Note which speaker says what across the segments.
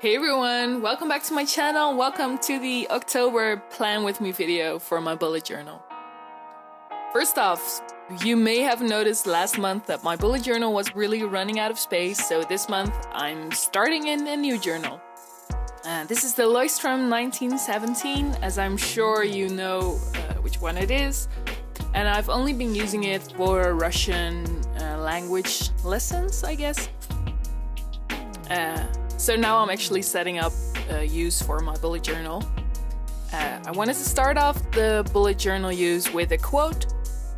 Speaker 1: Hey everyone, welcome back to my channel. Welcome to the October Plan With Me video for my bullet journal. First off, you may have noticed last month that my bullet journal was really running out of space, so this month I'm starting in a new journal. This is the Leuchtturm 1917, as I'm sure you know which one it is, and I've only been using it for Russian language lessons, I guess. So now I'm actually setting up use for my bullet journal. I wanted to start off the bullet journal use with a quote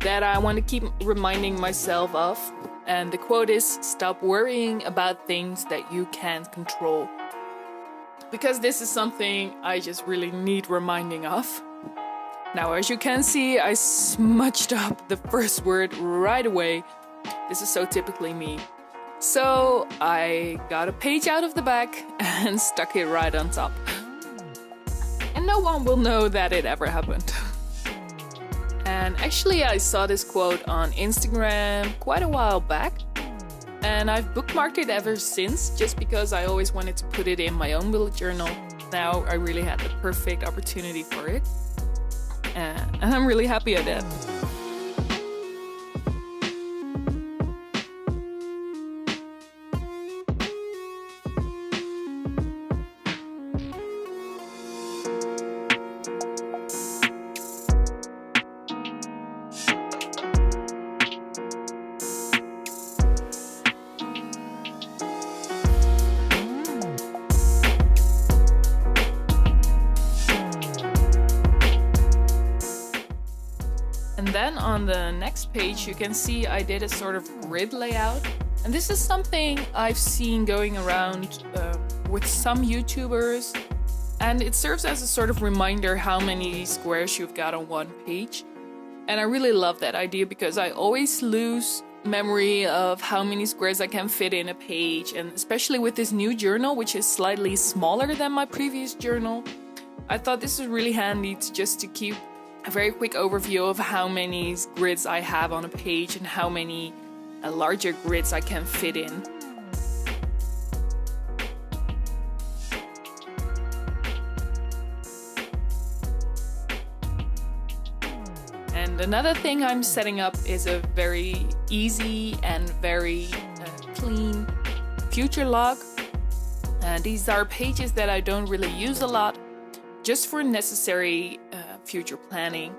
Speaker 1: that I want to keep reminding myself of. And the quote is, "Stop worrying about things that you can't control." Because this is something I just really need reminding of. Now, as you can see, I smudged up the first word right away. This is so typically me. So I got a page out of the back and stuck it right on top. And no one will know that it ever happened. And actually I saw this quote on Instagram quite a while back. And I've bookmarked it ever since, just because I always wanted to put it in my own bullet journal. Now I really had the perfect opportunity for it. And I'm really happy at that. And then on the next page you can see I did a sort of grid layout, and this is something I've seen going around with some YouTubers, and it serves as a sort of reminder how many squares you've got on one page. And I really love that idea because I always lose memory of how many squares I can fit in a page, and especially with this new journal, which is slightly smaller than my previous journal, I thought this was really handy to keep a very quick overview of how many grids I have on a page and how many larger grids I can fit in. And another thing I'm setting up is a very easy and very clean future log. These are pages that I don't really use a lot, just for necessary future planning.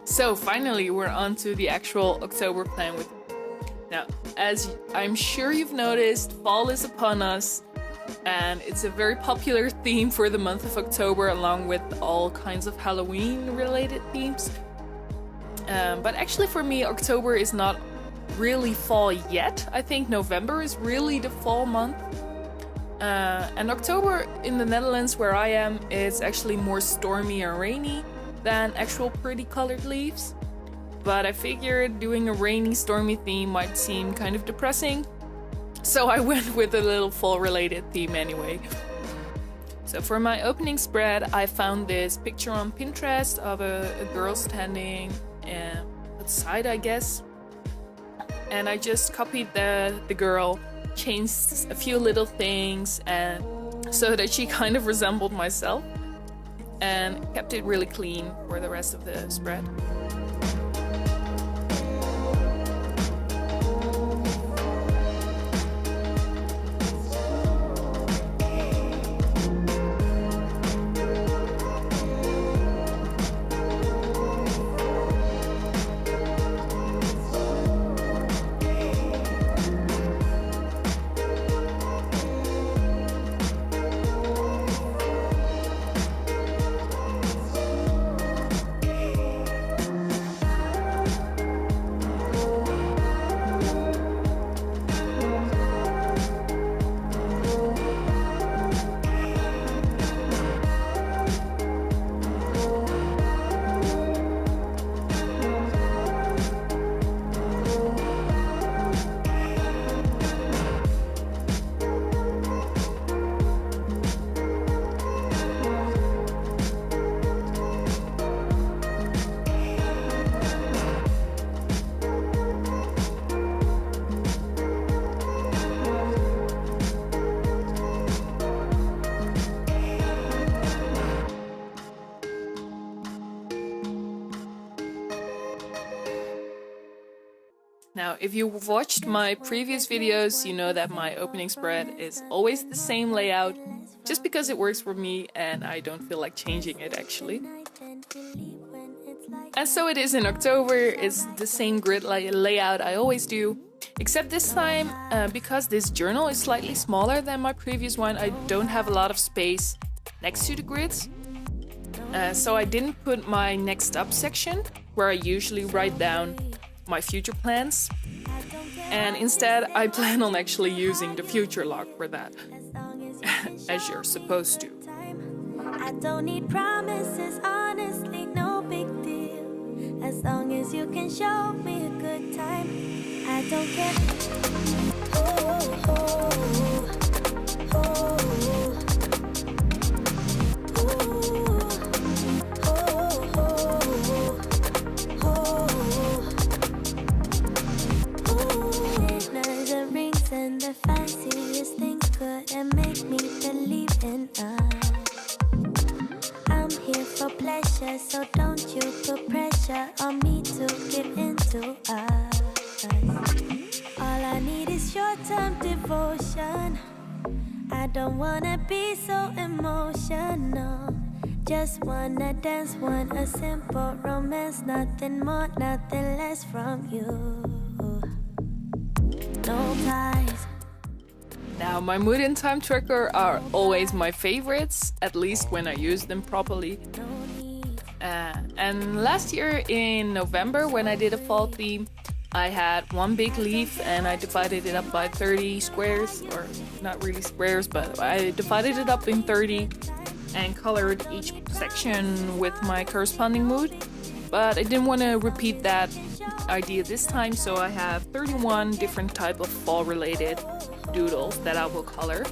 Speaker 1: So finally we're on to the actual October plan with me. Now, as I'm sure you've noticed, fall is upon us. and it's a very popular theme for the month of October, along with all kinds of Halloween related themes. But actually for me, October is not really fall yet. I think November is really the fall month. And October in the Netherlands, where I am, is actually more stormy and rainy than actual pretty colored leaves. But I figured doing a rainy, stormy theme might seem kind of depressing, so I went with a little fall-related theme anyway. So for my opening spread, I found this picture on Pinterest of a girl standing outside, I guess. And I just copied the girl, changed a few little things, and so that she kind of resembled myself, and kept it really clean for the rest of the spread. Now, if you've watched my previous videos, you know that my opening spread is always the same layout, just because it works for me and I don't feel like changing it actually. And so it is in October. It's the same grid layout I always do, except this time, because this journal is slightly smaller than my previous one, I don't have a lot of space next to the grids. So I didn't put my next up section, where I usually write down my future plans, and instead I plan on actually using the future log for that, as you're supposed to.
Speaker 2: I don't need promises, honestly, no big deal. As long as you can show me a good time, I don't care. Oh, oh, oh, oh. And the fanciest things couldn't make me believe in us. I'm here for pleasure, so don't you put pressure on me to give into us. All I need is short-term devotion. I don't wanna be so emotional. Just wanna dance, want a simple romance. Nothing more, nothing less from you. No ties.
Speaker 1: Now, my mood and time tracker are always my favorites, at least when I use them properly. And last year in November, when I did a fall theme, I had one big leaf and I divided it up by 30 squares, or not really squares, but I divided it up in 30 and colored each section with my corresponding mood. But I didn't want to repeat that idea this time, so I have 31 different type of fall related doodles that I will color.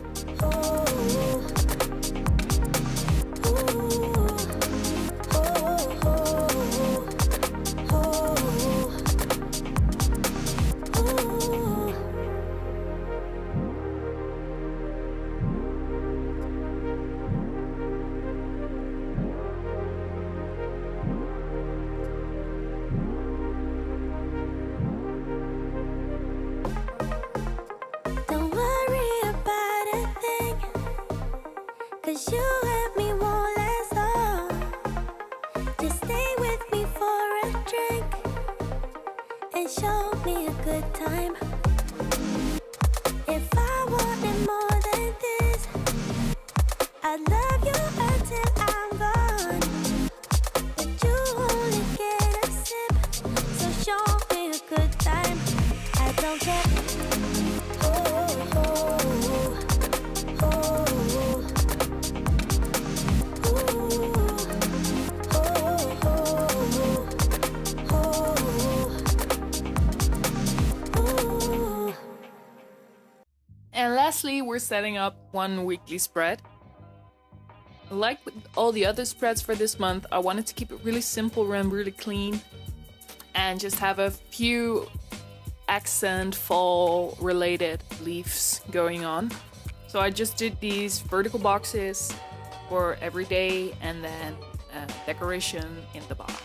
Speaker 2: You and me won't last long. Just stay with me for a drink and show me a good time. If I wanted more than this,
Speaker 1: lastly, we're setting up one weekly spread. Like with all the other spreads for this month, I wanted to keep it really simple and really clean, and just have a few accent fall related leaves going on. So I just did these vertical boxes for every day, and then decoration in the bottom.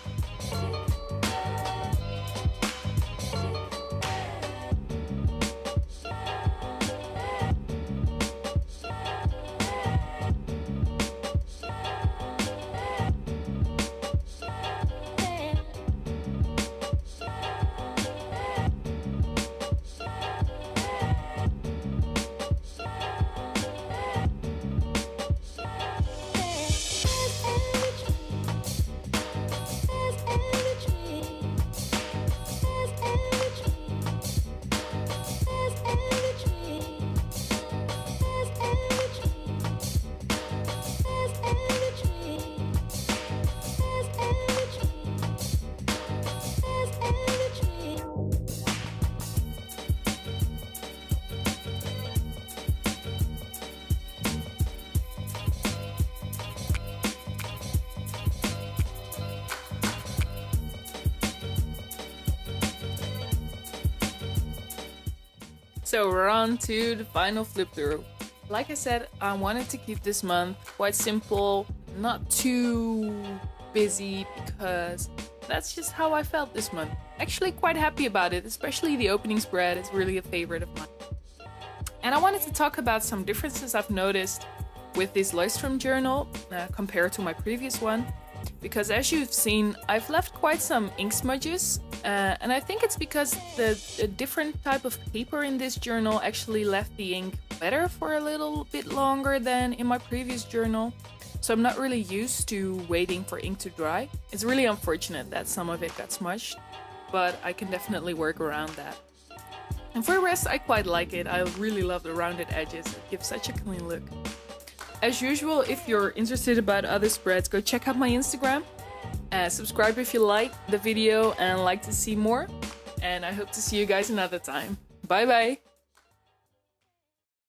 Speaker 1: So we're on to the final flip through. Like I said, I wanted to keep this month quite simple, not too busy, because that's just how I felt this month. Actually quite happy about it, especially the opening spread is really a favorite of mine. And I wanted to talk about some differences I've noticed with this Leuchtturm journal compared to my previous one. Because as you've seen, I've left quite some ink smudges, and I think it's because the different type of paper in this journal actually left the ink better for a little bit longer than in my previous journal. So I'm not really used to waiting for ink to dry. It's really unfortunate that some of it got smudged, but I can definitely work around that. And for the rest, I quite like it. I really love the rounded edges. It gives such a clean look. As usual, if you're interested about other spreads, go check out my Instagram. Subscribe if you like the video and like to see more. And I hope to see you guys another time. Bye bye!